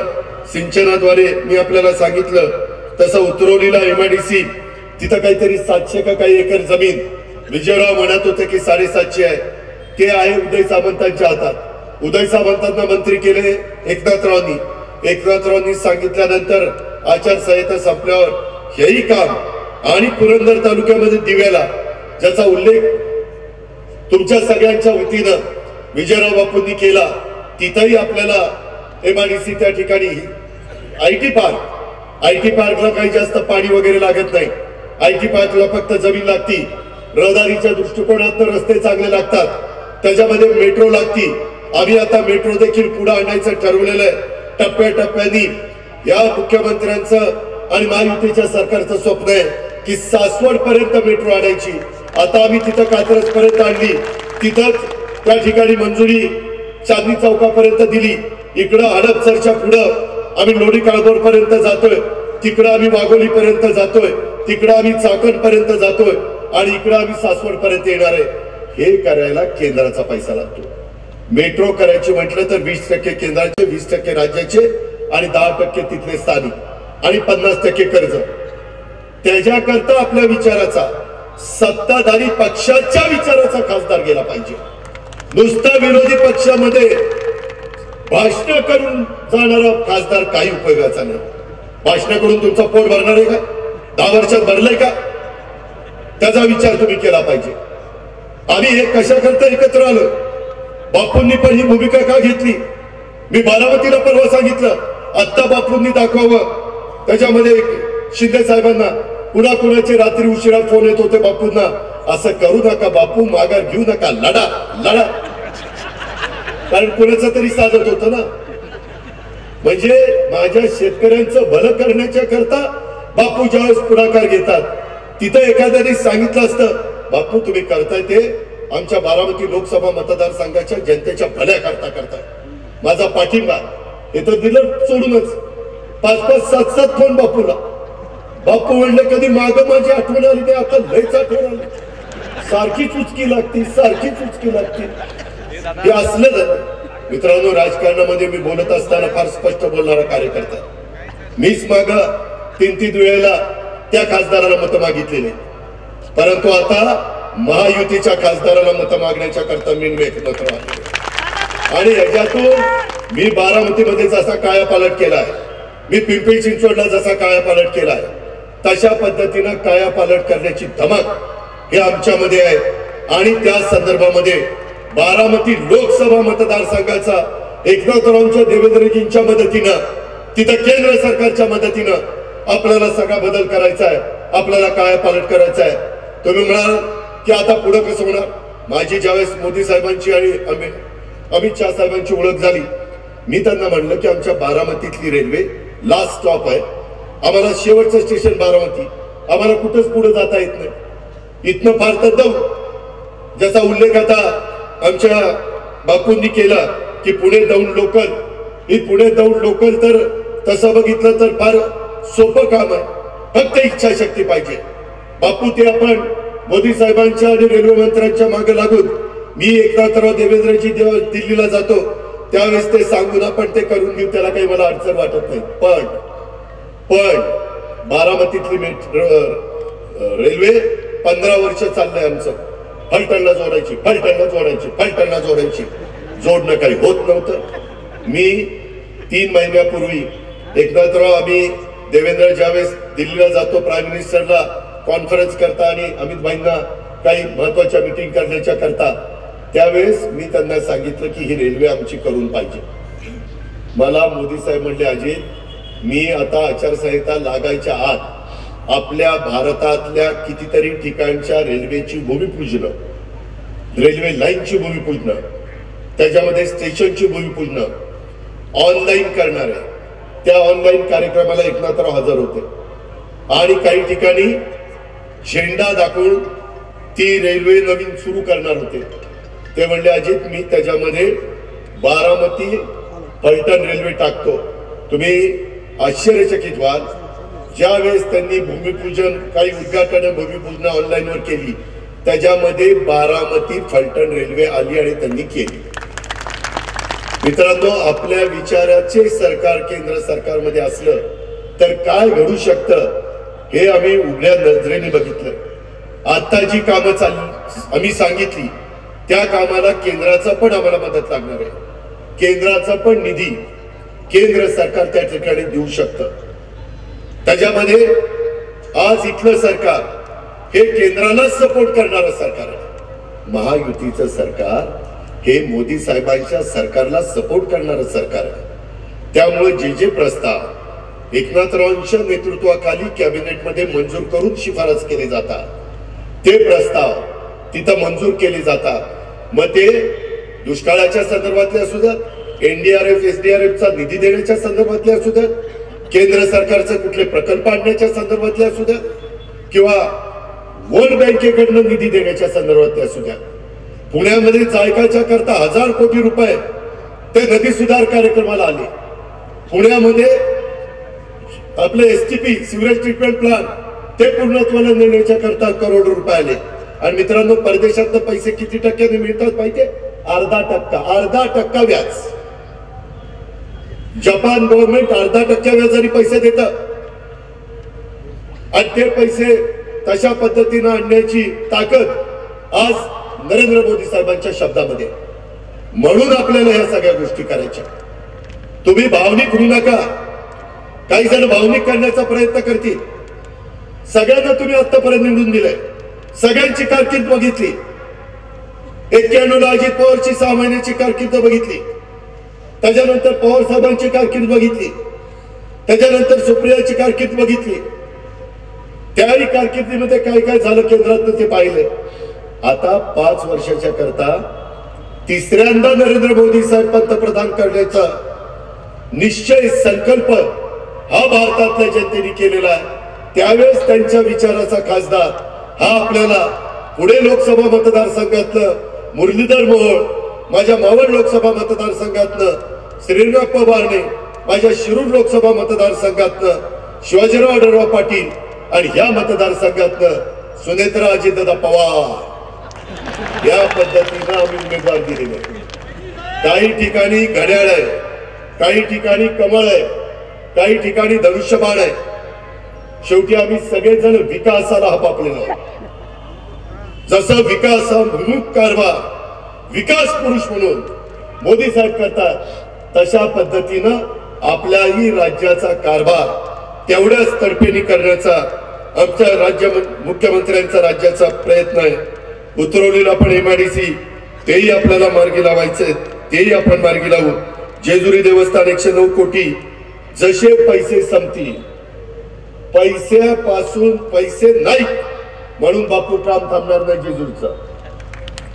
Speaker 1: सिंचनाद्वारे मी आपल्याला सांगितलं, तसं उतरवलीला MIDC तिथं काहीतरी 700 का काही एकर जमीन विजयराव म्हणत होते की 750 आहे. ते आहे उदय सामंतांच्या हातात. उदय सामंतांना मंत्री केले एकनाथरावांनी. एकनाथरावांनी सांगितल्यानंतर आचारसंहिता संपल्यावर हेही काम आणि पुरंदर तालुक्यामध्ये दिव्याला ज्याचा उल्लेख तुमच्या सगळ्यांच्या वतीनं विजयराव बापूंनी केला, तिथंही आपल्याला MIDC त्या ठिकाणी IT पार्कला काही जास्त पाणी वगैरे लागत नाही. IT पार्कला फक्त जमीन लागती. रहदारीच्या दृष्टिकोनातून रस्ते चांगले लागतात. त्याच्यामध्ये मेट्रो लागती. आम्ही आता मेट्रो देखील पुढे आणायचं ठरवलेलं आहे. टप्प्याटप्प्यानी या मुख्यमंत्र्यांचं आणि महायुतीच्या सरकारचं स्वप्न आहे की सासवड पर्यंत मेट्रो आणायची. आता आम्ही तिथं कात्रज पर्यंत आणली. तिथंच त्या ठिकाणी मंजुरी चांदणी चौकापर्यंत दिली. इकडं हडपसरच्या पुढं आम्ही लोणी काळभोर पर्यंत जातोय. तिकडं आम्ही वाघोली पर्यंत जातोय. तिकडं आम्ही चाकण पर्यंत जातोय आणि इकडं आम्ही सासवड पर्यंत येणार आहे. हे करायला केंद्राचा पैसा लागतो. मेट्रो करायची म्हटलं तर 20% केंद्राचे, 20% राज्याचे आणि 10% तिथले स्थानिक आणि 50% कर्ज. त्याच्याकरता आपल्या विचाराचा सत्ताधारी पक्षाच्या विचाराचा खासदार गेला पाहिजे. नुसता विरोधी पक्षामध्ये भाषण करून जाणारा खासदार काही उपयोगाचा नाही. भाषण करून तुमचं पोट भरणार आहे का? 10 वर्षात भरलंय का? त्याचा विचार तुम्ही केला पाहिजे. आम्ही हे कशा करता एकत्र आलो? बापूंनी पण ही भूमिका का घेतली? मी बारामतीला परवा सांगितलं, आत्ता बापूंनी दाखवावं. त्याच्यामध्ये शिंदे साहेबांना पुन्हा कुणाचे रात्री उशिरा फोन येत होते बापूंना, असं करू नका बापू, माघार घेऊ नका, लढा. कारण कुणाचं तरी साधत होतं ना. म्हणजे माझ्या शेतकऱ्यांचं भलं करण्याच्या करता बापू ज्यावेळेस पुढाकार घेतात, तिथं एखाद्याने सांगितलं असतं बापू तुम्ही करताय ते आमच्या बारामती लोकसभा मतदारसंघाच्या जनतेच्या भल्या करताय, माझा पाठिंबा, हे तर दिलं सोडूनच 5-5, 7-7 फोन बापूला. बापू म्हणले कधी माग माझी आठवण आली नाही, आता लयच आठवण आली, सारखी चुचकी लागती, सारखी चुचकी लागती. हे असलं झालं. मित्रांनो, राजकारणामध्ये मी बोलत असताना फार स्पष्ट बोलणारा कार्यकर्ता, मीच माग 3-3 वेळेला त्या खासदाराला मतं मागितलेली, परंतु आता महायुतीच्या खासदाराला मतं मागण्याच्या करता मी एकत्र आले आणि याच्यातून मी बारामतीमध्ये जसा कायापालट केलाय, मी पिंपरी चिंचवडला जसा कायापालट केलाय, तशा पद्धतीनं कायापालट करण्याची धमक हे आमच्यामध्ये आहे. आणि त्या संदर्भामध्ये बारामती लोकसभा मतदारसंघाचा एकनाथरावांच्या देवेंद्रजींच्या मदतीनं, तिथं केंद्र सरकारच्या मदतीनं आपल्याला सगळा बदल करायचा आहे, आपल्याला कायापालट करायचा आहे. तुम्ही म्हणाल की आता पुढे कसं होणार. माझी ज्यावेळेस मोदी साहेबांची आणि अमित शाह साहेबांची ओळख झाली, मी त्यांना म्हणलं की आमच्या बारामतीतली रेल्वे लास्ट स्टॉप आहे, आम्हाला शेवटचं स्टेशन बारामती, आम्हाला कुठंच पुढे जाता येत नाही, इथनं फार तर जाऊ. ज्याचा उल्लेख आता आमच्या बापूंनी केला की पुणे दौंड लोकल, ही पुणे दौंड लोकल तर तसं बघितलं तर फार सोपं काम आहे, फक्त इच्छाशक्ती पाहिजे. बापू ते आपण मोदी साहेबांच्या आणि रेल्वे मंत्र्यांच्या मागे लागून मी एकनाथराव देवेंद्रजी दिल्लीला जातो त्यावेळेस ते सांगून आपण ते करून घेऊ, त्याला काही मला अडचण वाटत नाही. पण बारामतीतली रेल्वे 15 वर्ष चाललंय आमचं, फलटणला जोडायची, फलटणला जोडायची, फलटणला जोडायची, जोडणं काही होत नव्हतं. मी 3 महिन्यापूर्वी एकनाथराव, आम्ही देवेंद्र ज्यावेळेस दिल्लीला जातो प्राईम मिनिस्टरला कॉन्फरन्स करता आणि अमित भाईंना काही महत्वाच्या मीटिंग करण्याच्या करता, त्यावेळेस मी त्यांना सांगितलं की ही रेल्वे आमची करून पाहिजे. मला मोदी साहेब म्हणले, अजित मी आता आचारसंहिता लागायच्या आत आपल्या भारतातल्या कितीतरी ठिकाणच्या रेल्वेची भूमिपूजन, रेल्वे लाईनची भूमिपूजन, त्याच्यामध्ये स्टेशनची भूमिपूजन ऑनलाईन करणार आहे. त्या ऑनलाईन कार्यक्रमाला एकनाथराव हजर होते आणि काही ठिकाणी झेंडा दाखवून ती रेल्वे नवीन सुरू करणार होते. ते म्हणले, अजित मी त्याच्यामध्ये बारामती फलटण रेल्वे टाकतो. तुम्ही आश्चर्यचकित व्हाल, ज्यावेळेस त्यांनी भूमिपूजन, काही उद्घाटन भूमिपूजन ऑनलाईनवर केली, त्याच्यामध्ये बारामती फलटण रेल्वे आली आणि त्यांनी केली. मित्रांनो, आपल्या विचाराचे सरकार केंद्र सरकारमध्ये असलं तर काय घडू शकतं हे आम्ही उघड्या नजरेने बघितलं. आता जी कामं आम्ही सांगितली त्या कामाला केंद्राचा पण आम्हाला मदत लागणार आहे. केंद्राचा पण निधी केंद्र सरकार त्या ठिकाणी देऊ शकतं. त्याच्यामध्ये आज इथलं सरकार हे केंद्राला सपोर्ट करणारं सरकार आहे. महायुतीचं सरकार हे मोदी साहेबांच्या सरकारला सपोर्ट करणारं सरकार आहे. त्यामुळे जे जे प्रस्ताव एकनाथरावांच्या नेतृत्वाखाली कॅबिनेटमध्ये मंजूर करून शिफारस केले जातात, ते प्रस्ताव तिथं मंजूर केले जातात. मग ते दुष्काळाच्या संदर्भातले असू द्यात, NDRF SDRF चा निधी देण्याच्या संदर्भातले असू द्यात, केंद्र सरकारचे कुठले प्रकल्प आणण्याच्या संदर्भातले असू द्यात, किंवा वर्ल्ड बँकेकडनं निधी देण्याच्या संदर्भातले असू द्यात. पुण्यामध्ये जायकाच्या करता 1000 कोटी रुपये ते नदी सुधार कार्यक्रमाला आले. पुण्यामध्ये आपले STP सिवरेज ट्रीटमेंट प्लांट ते पूर्णत्वाला नेण्याच्या करता करोड रुपये आले. आणि मित्रांनो, परदेशात पैसे किती टक्क्याने मिळतात माहितीये? अर्धा% व्याज. जपान गव्हर्नमेंट अर्धा% व्याजाने पैसे देतात आणि ते पैसे तशा पद्धतीने आणण्याची ताकद आज नरेंद्र मोदी साहेबांच्या शब्दामध्ये. म्हणून आपल्याला ह्या सगळ्या गोष्टी करायच्या. तुम्ही भावनिक होऊ नका. काही जण भावनिक करण्याचा प्रयत्न करतील. सगळ्यांना तुम्ही आतापर्यंत निवडून दिलंय, सगळ्यांची कारकीर्द बघितली. 91 ला अजित पवारची 6 महिन्याची कारकीर्द बघितली, त्याच्यानंतर पवार साहेबांची कारकीर्द बघितली, त्याच्यानंतर सुप्रियाची कारकीर्द बघितली. त्याही कारकिर्दीमध्ये काय काय झालं केंद्रात ते पाहिलं. आता 5 वर्षाच्या करता तिसऱ्यांदा नरेंद्र मोदी साहेब पंतप्रधान करण्याचा निश्चय संकल्प हा भारतातल्या जनतेने केलेला आहे. त्यावेळेस त्यांच्या विचाराचा खासदार हा आपल्याला पुणे लोकसभा मतदारसंघातलं मुरलीधर मोहोळ, माझ्या मावळ लोकसभा मतदारसंघातलं श्रीरंगप्पा बारणे, माझ्या शिरूर लोकसभा मतदारसंघातलं शिवाजीराव आढळराव पाटील आणि ह्या मतदारसंघातनं सुनेत्रा अजितदादा पवार या पद्धतीनं आम्ही उमेदवार दिलेले. काही ठिकाणी घड्याळ आहे, काही ठिकाणी कमळ आहे, काही ठिकाणी धनुष्यबाण आहे. शेवटी आम्ही सगळेजण विकासाला हपापलेलो आहोत. जसं विकासाभिमुख कारभार विकास पुरुष म्हणून मोदी साहेब करतात तशा पद्धतीनं आपल्याही राज्याचा कारभार तेवढ्याच तडफेने करण्याचा आमच्या राज्य मुख्यमंत्र्यांचा राज्याचा प्रयत्न आहे. उतरवलेला पण एमआयडीसी तेही आपल्याला मार्गी लावायचे, तेही आपण मार्गी लावू. जेजुरी देवस्थान 109 कोटी जसे पैसे संपतील, पैशापासून पैसे नाही म्हणून बापू काम थांबणार नाही जेजुरीचा.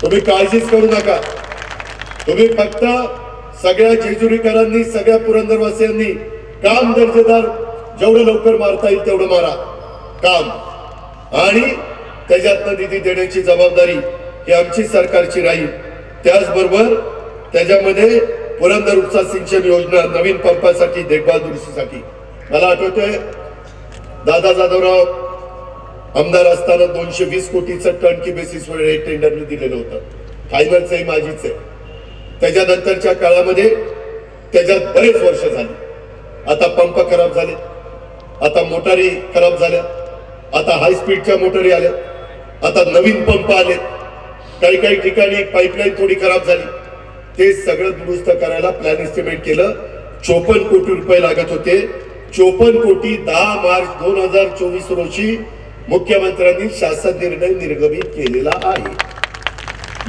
Speaker 1: तुम्ही काळजीच करू नका. तुम्ही फक्त सगळ्या जेजुरीकरांनी सगळ्या पुरंदरवासियांनी काम दर्जेदार जेवढं लवकर मारता येईल तेवढं मारा काम, आणि त्याच्यातनं निधी देण्याची जबाबदारी ही आमची सरकारची राहील. त्याचबरोबर त्याच्यामध्ये पुरंदर उपसा सिंचन योजना, नवीन पंपासाठी देखभाल दुरुस्तीसाठी मला आठवतंय दादा जाधवराव आमदार असताना 220 कोटीचं टर्नकी बेसिसवर हे टेंडरने दिलेलं होतं. फायनलचंही माझीच आहे. त्याच्यानंतरच्या काळामध्ये त्याच्यात बरेच वर्ष झाली. आता पंप खराब झाले, आता मोटारी खराब झाल्या, आता हाय स्पीडच्या मोटारी आल्या, आता नवीन पंप आले, काही काही ठिकाणी पाईपलाईन थोडी खराब झाली. ते सगळं दुरुस्त करायला प्लॅन एस्टिमेट केलं. 54 कोटी रुपये लागत होते. 54 कोटी 10 मार्च 2024 रोजी मुख्यमंत्र्यांनी शासन निर्णय निर्गमित केलेला आहे.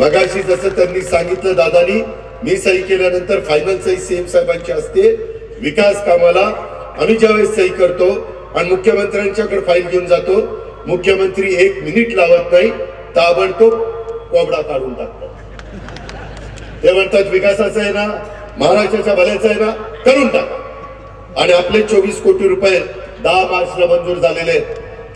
Speaker 1: मगाशी जसं त्यांनी सांगितलं दादानी, मी सही केल्यानंतर फायनल सही सीएम साहेबांच्या हस्ते विकास कामाला आम्ही ज्यावेळेस सही करतो आणि मुख्यमंत्र्यांच्याकडे फाईल घेऊन जातो, मुख्यमंत्री 1 मिनिट लावत नाही, ताबडतोब कोबडा काढून टाकतात. ते म्हणतात विकासाचं आहे ना, महाराष्ट्राच्या भल्याचं आहे ना, करून टाका. आणि आपले 24 कोटी रुपये 10 मार्चला मंजूर झालेले,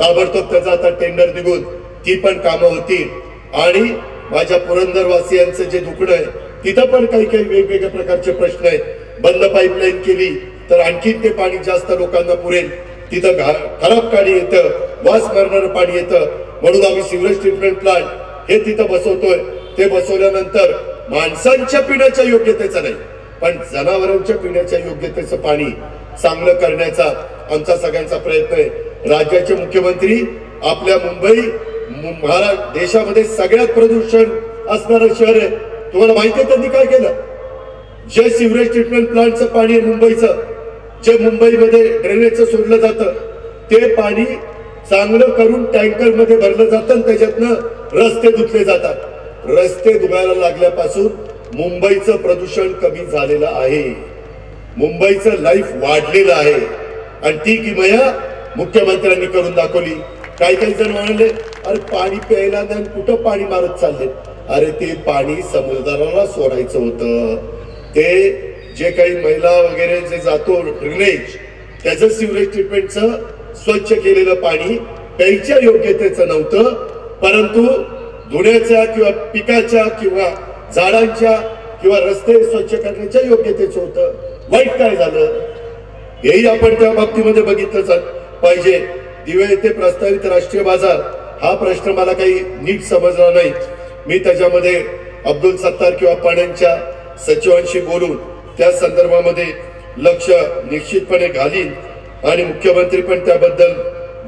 Speaker 1: ताबडतोब त्याचा आता टेंडर निघून ती पण कामं होतील. आणि माझ्या पुरंदरवासियांचं जे दुखणं आहे तिथं पण काही काही वेगवेगळ्या प्रकारचे प्रश्न आहेत. बंद पाईपलाईन केली तर आणखी ते पाणी जास्त लोकांना पुरेल. तिथं खराब पाणी येतं, वास मारणारं पाणी येतं, म्हणून आम्ही सिव्हरेज ट्रीटमेंट प्लांट हे तिथं बसवतोय. ते बसवल्यानंतर माणसांच्या पिण्याच्या योग्यतेचं नाही पण जनावरांच्या पिण्याच्या योग्यतेचं पाणी चांगलं करण्याचा आमचा सगळ्यांचा प्रयत्न आहे. राज्याचे मुख्यमंत्री आपल्या मुंबई महाराष्ट्र देशामध्ये सगळ्यात प्रदूषण असणारं शहर आहे. तुम्हाला माहिती आहे त्यांनी काय केलं? जे सिव्हरेज ट्रीटमेंट प्लांटचं पाणी आहे मुंबईचं, जे मुंबईमध्ये ड्रेनेजचं सोडलं जातं, ते पाणी चांगलं करून टँकर मध्ये भरलं जातं आणि त्याच्यातनं रस्ते धुतले जातात. रस्ते धुवायला लागल्यापासून मुंबईचं प्रदूषण कमी झालेलं आहे, मुंबईचं लाईफ वाढलेलं आहे. आणि ती किमया मुख्यमंत्र्यांनी करून दाखवली. काही काही जण म्हणाले अरे पाणी प्यायला नाही, कुठं पाणी मारत चालले. अरे ते पाणी समुद्राला सोडायचं होतं. ते जे काही मैला वगैरे जे जातो ड्रेनेज, त्याचं सिव्हरेज ट्रीटमेंटचं स्वच्छ केलेलं पाणी प्यायच्या योग्यतेचं नव्हतं, परंतु धुण्याच्या किंवा पिकाच्या किंवा झाडांच्या किंवा रस्ते स्वच्छ करण्याच्या योग्यतेचं होतं. वाईट काय झालं हेही आपण त्या बाबतीमध्ये बघितलं पाहिजे. दिवे येथे प्रस्तावित राष्ट्रीय बाजार हा प्रश्न मला काही नीट समजला नाही. मी त्याच्यामध्ये अब्दुल सत्तार किंवा पाण्यांच्या सचिवांशी बोलून त्या संदर्भामध्ये लक्ष निश्चितपणे घालीन आणि मुख्यमंत्री पण त्याबद्दल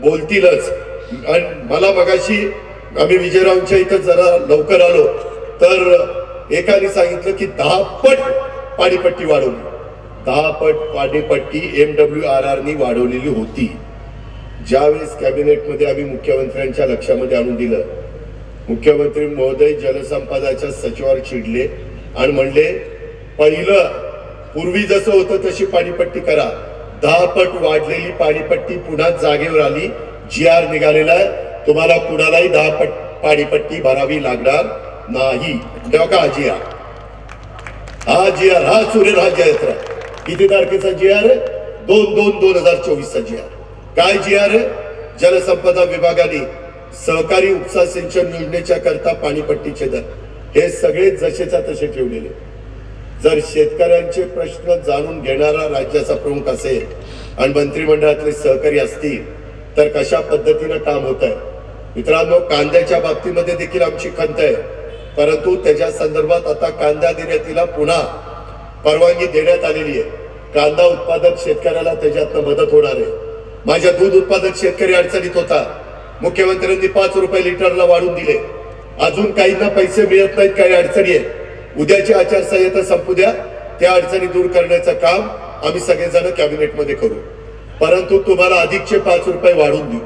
Speaker 1: बोलतीलच. आणि मला मगाशी आम्ही विजयरावांच्या इथं जरा लवकर आलो तर एकाने सांगितलं की 10 पट पाणीपट्टी वाढवली. 10 पट पाणीपट्टी MWRR नी वाढवलेली होती. ज्यावेळेस कॅबिनेटमध्ये आम्ही मुख्यमंत्र्यांच्या लक्षामध्ये आणून दिलं, मुख्यमंत्री महोदय जलसंपदाच्या सचिवावर चिडले आणि म्हणले पहिलं पूर्वी जसं होतं तशी पाणीपट्टी करा. 10 पट वाढलेली पाणीपट्टी पुन्हा जागेवर आली, GR निघालेला आहे, तुम्हाला कुणालाही 10 पट पाणीपट्टी भरावी लागणार नाही. तेव्हा हा GR हा सूर्यराज यात्रा किती तारखेचा GR आहे? 2/2/2024 GR. काय GR आहे? जलसंपदा विभागाने सहकारी उपसा सिंचन योजनेच्या करता पाणीपट्टीचे दर हे सगळे जसेच्या तसे ठेवलेले. जर शेतकऱ्यांचे प्रश्न जाणून घेणारा राज्याचा प्रमुख असेल आणि मंत्रिमंडळातले सहकारी असतील तर कशा पद्धतीनं काम होत आहे. मित्रांनो, कांद्याच्या बाबतीमध्ये देखील आमची खंत आहे, परंतु त्याच्या संदर्भात आता कांदा निर्यातीला पुन्हा परवानगी देण्यात आलेली आहे. कांदा उत्पादक शेतकऱ्याला त्याच्यातनं मदत होणार आहे. माझ्या दूध उत्पादक शेतकरी अडचणीत होता, मुख्यमंत्र्यांनी 5 रुपये लिटरला वाढवून दिले. अजून काहींना पैसे मिळत नाहीत, काही अडचणी आहेत. उद्याची आचारसंहिता संपू द्या, त्या अडचणी दूर करण्याचं काम आम्ही सगळेजण कॅबिनेटमध्ये करू. परंतु तुम्हाला अधिकचे 5 रुपये वाढवून देऊ,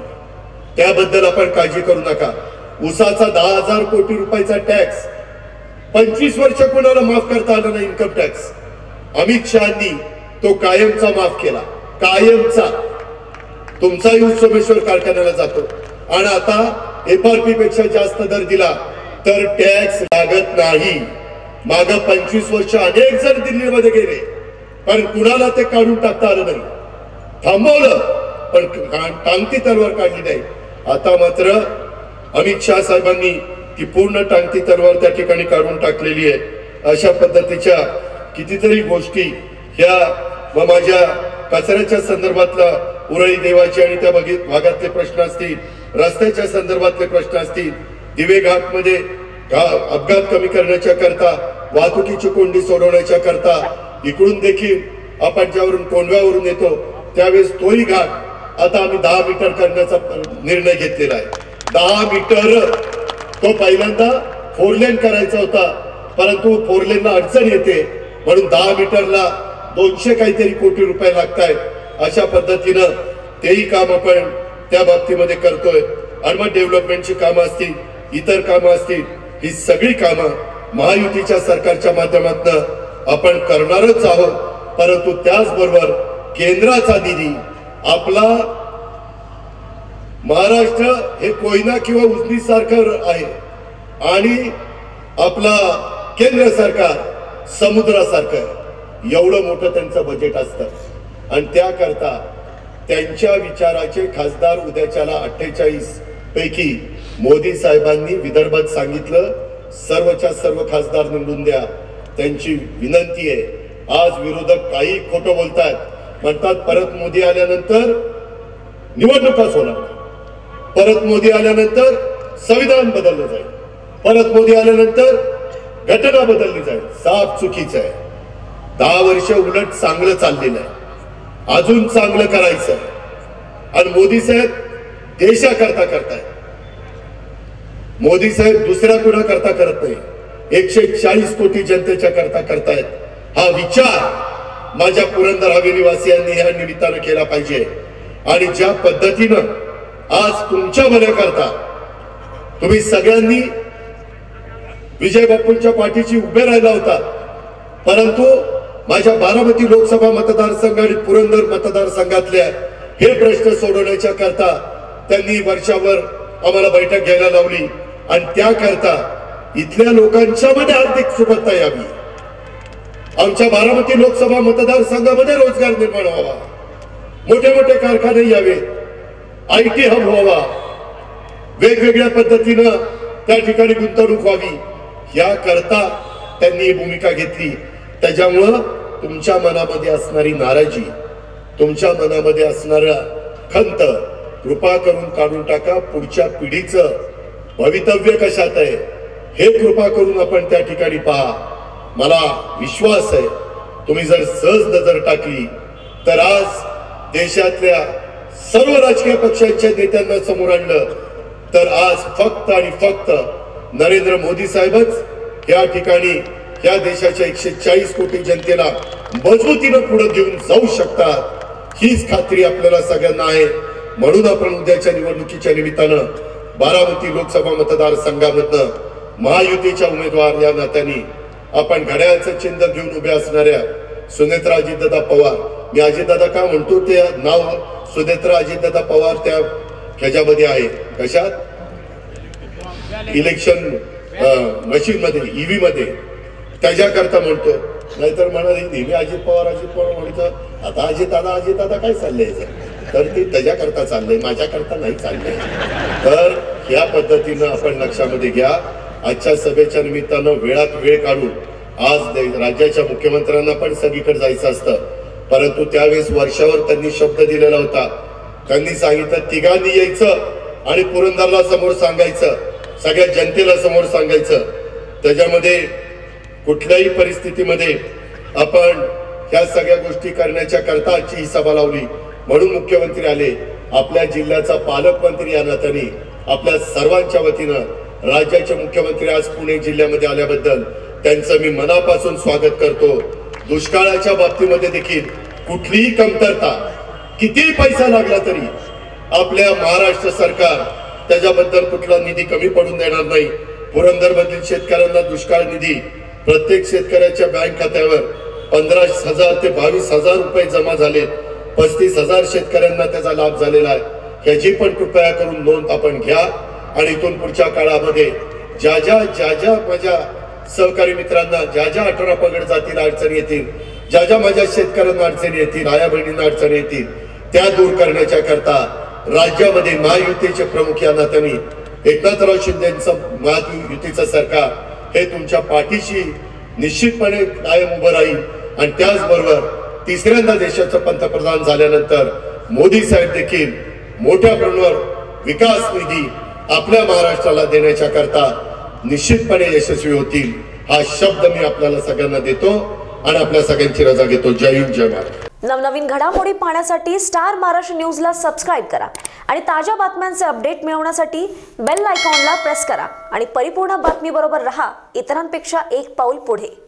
Speaker 1: त्याबद्दल आपण काळजी करू नका. ऊसाचा 10,000 कोटी रुपयाचा टॅक्स 25 वर्ष कोणाला माफ करता आला नाही. इन्कम टॅक्स अमित शहानी तो कायमचा माफ केला, कायमचा. तुमचाही ऊस सोमेश्वर कारखान्याला जातो आणि आता FRP पेक्षा जास्त दर दिला तर टॅक्स लागत नाही. माग 25 वर्ष अनेक जण दिल्लीमध्ये गेले, पण कुणाला ते काढून टाकता आलं नाही. थांबवलं, पण टांगती तलवार काढली नाही. आता मात्र अमित शहा साहेबांनी ती पूर्ण टांगती तलवार त्या ठिकाणी काढून टाकलेली आहे. अशा पद्धतीच्या कितीतरी गोष्टी ह्या व माझ्या कचऱ्याच्या संदर्भातला उरळी देवाची आणि त्या भागातले प्रश्न असतील, रस्त्याच्या संदर्भातले प्रश्न असतील, दिवे घाटमध्ये अपघात कमी करण्याच्या करता, वाहतुकीची कोंडी सोडवण्याच्या करता, इकडून देखील आपण ज्यावरून कोंडव्यावरून येतो त्यावेळेस तोही घाट आता आम्ही 10 मीटर करण्याचा निर्णय घेतलेला आहे. 10 मीटर. तो पहिल्यांदा 4 लेन करायचा होता, परंतु 4 लेनला अडचण येते म्हणून 10 मीटरला 200 काहीतरी कोटी रुपये लागतायत. अशा पद्धतीनं तेही काम आपण त्या बाबतीमध्ये करतोय. आणि मग डेव्हलपमेंटची कामं असतील, इतर कामं असतील, ही सगळी कामं महायुतीच्या सरकारच्या माध्यमातून आपण करणारच आहोत. परंतु त्याचबरोबर केंद्राचा निधी आपला महाराष्ट्र हे कोयना किंवा उजनी सारखं आहे आणि आपला केंद्र सरकार समुद्रासारखं आहे. एवढं मोठं त्यांचं बजेट असतं आणि त्याकरता त्यांच्या विचाराचे खासदार उद्याच्याला 48 पैकी मोदी साहेबांनी विदर्भात सांगितलं सर्वच्या सर्व खासदार निवडून द्या. त्यांची विनंती आहे. आज विरोधक काही खोटं बोलतात, म्हणतात परत मोदी आल्यानंतर निवडणुकाच होणार, परत मोदी आल्यानंतर संविधान बदललं जाईल, परत मोदी आल्यानंतर घटना बदलली जाईल. साफ चुकीचं आहे. 10 वर्ष उलट चांगलं चाललेलं आहे, अजून चांगलं करायचं. आणि मोदी साहेब देशाकरता करतायत. मोदी साहेब दुसऱ्या कुणा करता करत नाही, 140 कोटी जनतेच्या करता करतायत. हा विचार माझ्या पुरंदर हवेली वासियांनी या निमित्तानं केला पाहिजे. आणि ज्या पद्धतीनं आज तुमच्या भल्याकरता तुम्ही सगळ्यांनी विजय बापूंच्या पाठीशी उभे राहिला होता, परंतु माझ्या बारामती लोकसभा मतदारसंघ आणि पुरंदर मतदारसंघातल्या हे प्रश्न सोडवण्याच्या करता त्यांनी वर्षावर आम्हाला बैठक घ्यायला लावली आणि त्याकरता इथल्या लोकांच्या मध्ये आर्थिक सुबत्ता यावी, आमच्या बारामती लोकसभा मतदारसंघामध्ये रोजगार निर्माण व्हावा, मोठे मोठे कारखाने यावे, IT हब व्हावा, वेगवेगळ्या पद्धतीनं त्या ठिकाणी गुंतवणूक व्हावी, याकरता त्यांनी ही भूमिका घेतली. त्याच्यामुळं तुमच्या मनामध्ये असणारी नाराजी, तुमच्या मनामध्ये असणारा खंत कृपा करून काढून टाका. पुढच्या पिढीचं भवितव्य कशात आहे हे कृपा करून आपण त्या ठिकाणी पहा. मला विश्वास आहे तुम्ही जर सहज नजर टाकली तर आज देशातल्या सर्व राजकीय पक्षांच्या नेत्यांना समोर आणलं तर आज फक्त आणि फक्त नरेंद्र मोदी साहेबच या ठिकाणी या देशाच्या 140 कोटी जनतेला मजबूतीनं पुढे घेऊन जाऊ शकतात. हीच खात्री आपल्याला सगळ्यांना आहे. म्हणून आपण उद्याच्या निवडणुकीच्या निमित्तानं बारामती लोकसभा मतदारसंघामधनं महायुतीच्या उमेदवार या नात्याने आपण घड्याळाचं चिन्ह घेऊन उभे असणाऱ्या सुनेत्रा अजितदादा पवार, मी अजितदादा का म्हणतो ते नाव सुनेत्रा अजितदादा पवार त्या ह्याच्यामध्ये आहे, कशात इलेक्शन मशीन मध्ये EV मध्ये, त्याच्याकरता म्हणतो. नाहीतर म्हणाली नेहमी अजित पवार म्हणतो. आता अजितदादा काय चाललंय तर ते त्याच्याकरता चाललंय, माझ्याकरता नाही चाललंय. तर या पद्धतीनं आपण लक्षामध्ये घ्या. आजच्या सभेच्या निमित्तानं वेळात वेळ काढून आज राज्याच्या मुख्यमंत्र्यांना पण सगळीकडे जायचं असतं, परंतु त्यावेळेस वर्षावर त्यांनी शब्द दिलेला होता त्यांनी सांगितलं तिघांनी यायचं आणि पुरंदरला समोर सांगायचं, सगळ्या जनतेला समोर सांगायचं. त्याच्यामध्ये कुठल्याही परिस्थितीमध्ये आपण ह्या सगळ्या गोष्टी करण्याच्या करता आजची ही सभा लावली. म्हणून मुख्यमंत्री आले. आपल्या जिल्ह्याचा पालकमंत्री या नात्याने आपल्या सर्वांच्या वतीनं राज्याचे मुख्यमंत्री आज पुणे जिल्ह्यामध्ये आल्याबद्दल त्यांचं मी मनापासून स्वागत करतो. दुष्काळाच्या बाबतीमध्ये देखील कुठलीही कमतरता, कितीही पैसा लागला तरी आपल्या महाराष्ट्र सरकार त्याच्याबद्दल कुठला निधी कमी पडून देणार नाही. पुरंदर मधील शेतकऱ्यांना दुष्काळ निधी प्रत्येक शेतकऱ्याच्या बँक खात्यावर 15,000 ते 22,000 रुपये जमा झालेत. 35,000 शेतकऱ्यांना त्याचा लाभ झालेला आहे. ह्याची पण कृपया करून नोंद आपण घ्या आणि इथून पुढच्या काळामध्ये ज्या ज्या माझ्या सहकारी मित्रांना ज्या अठरा पगड जातील, अडचणी येतील, ज्या माझ्या शेतकऱ्यांना अडचणी येतील, आया बहिणींना अडचणी येतील, त्या दूर करण्याच्या करता राज्यामध्ये महायुतीचे प्रमुख या नात्याने एकनाथराव शिंदेचं महायुतीचं सरकार हे तुमच्या पाठीशी निश्चितपणे कायम उभं राहील. आणि त्याचबरोबर तिसऱ्यांदा देशाचं पंतप्रधान झाल्यानंतर मोदी साहेब देखील मोठ्या प्रमाणावर विकास निधी आपल्या महाराष्ट्राला देण्याच्या करता निश्चितपणे यशस्वी होतील. हा शब्द मी आपल्याला सगळ्यांना देतो आणि आपल्या सगळ्यांची रजा घेतो. जय हिंद, जय महाराष्ट्र.
Speaker 2: नवनवीन घडामोडी पाहण्यासाठी स्टार महाराष्ट्र न्यूजला सबस्क्राईब करा आणि ताज्या बातम्यांचे अपडेट मिळवण्यासाठी बेल आयकॉनला प्रेस करा आणि परिपूर्ण बातमी बरोबर रहा, इतरांपेक्षा एक पाऊल पुढे.